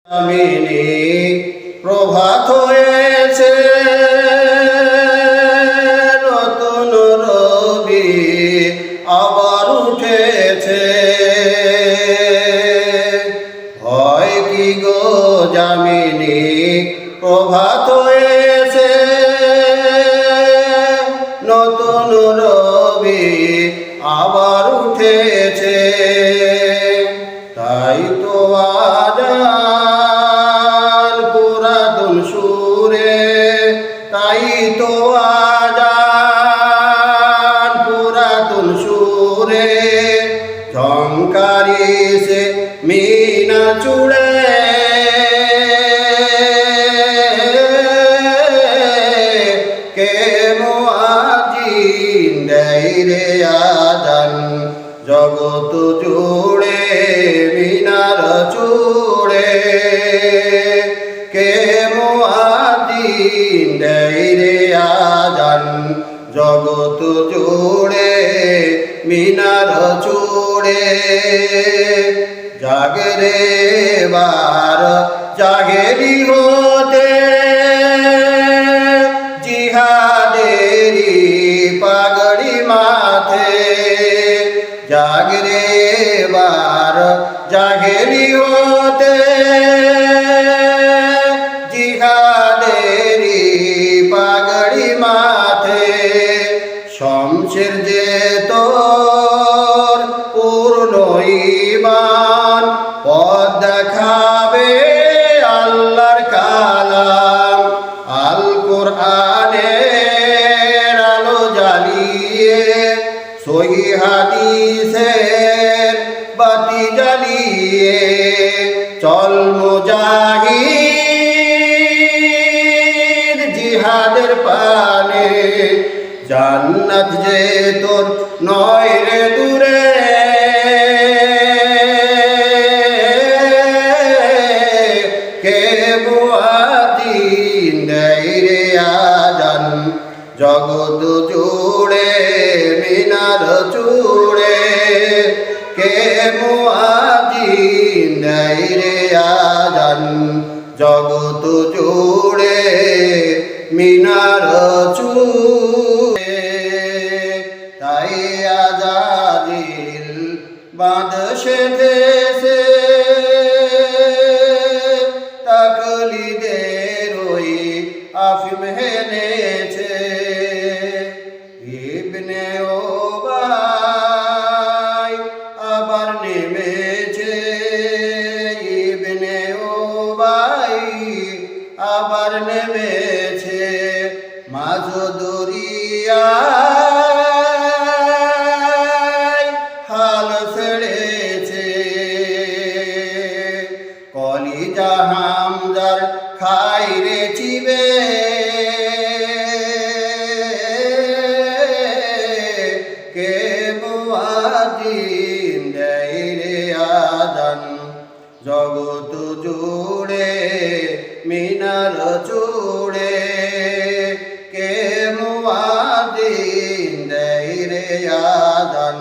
আমিনি প্রভাত হয়েছে, নতুন রবি আবার উঠেছে। হয় কি গো যামিনী প্রভাত হয়েছে, নতুন রবি আবার উঠেছে। তাই তো আজান পুরাতন সুরে, তাই তো আজান পুরাতন সুরে ঝংকারিছে মিনা চুড়ে। কে মুয়াজ্জিন দেয় রে আজান জগৎ জুড়ে মিনার চূড়ে। কে মুয়াজ্জিন দেয় রে আজান জগৎ জুড়ে মিনার চূড়ে। জাগে রে বার জাগেরি হতে, জিহাদেরি পাগড়ি মাথে। জাগরে বার জাগেরি হতে, জিহাদেরি পাগড়ি মাথে। শমশের যে তোর পূর্ণ ঈমান, পথ দেখাবে আল্লাহর কালাম। আল কোরআনের আলো জ্বালিয়ে, সহি হাদিসের বাতি জ্বালিয়ে, চল মুজাহিদ জিহাদের পানে। জান্নাত যে তোর নয় রে দূরে, কে মুয়াজ্জিন দেয় রে আজান জগৎ জুড়ে মিনার চূড়ে। কে মুয়াজ্জিন দেয় রে আজান জগৎ জুড়ে মিনার চূড়ে। তাই আজাজিল বাঁধছে দেশে, তাকলিদের ওই আফিম হেনেছে। ইবনে ওবাই আবার নেমেছে, ইবনে ওবাই আবার নেমেছে। মাঝ দরিয়ায় হাল ছেড়েছে, কলিজা হামজার খাই রে চিবে। কে মুয়াজ্জিন দেয় রে আজান জগৎ জুড়ে মিনার চূড়ে। কে মুয়াজ্জিন দেয় রে আজান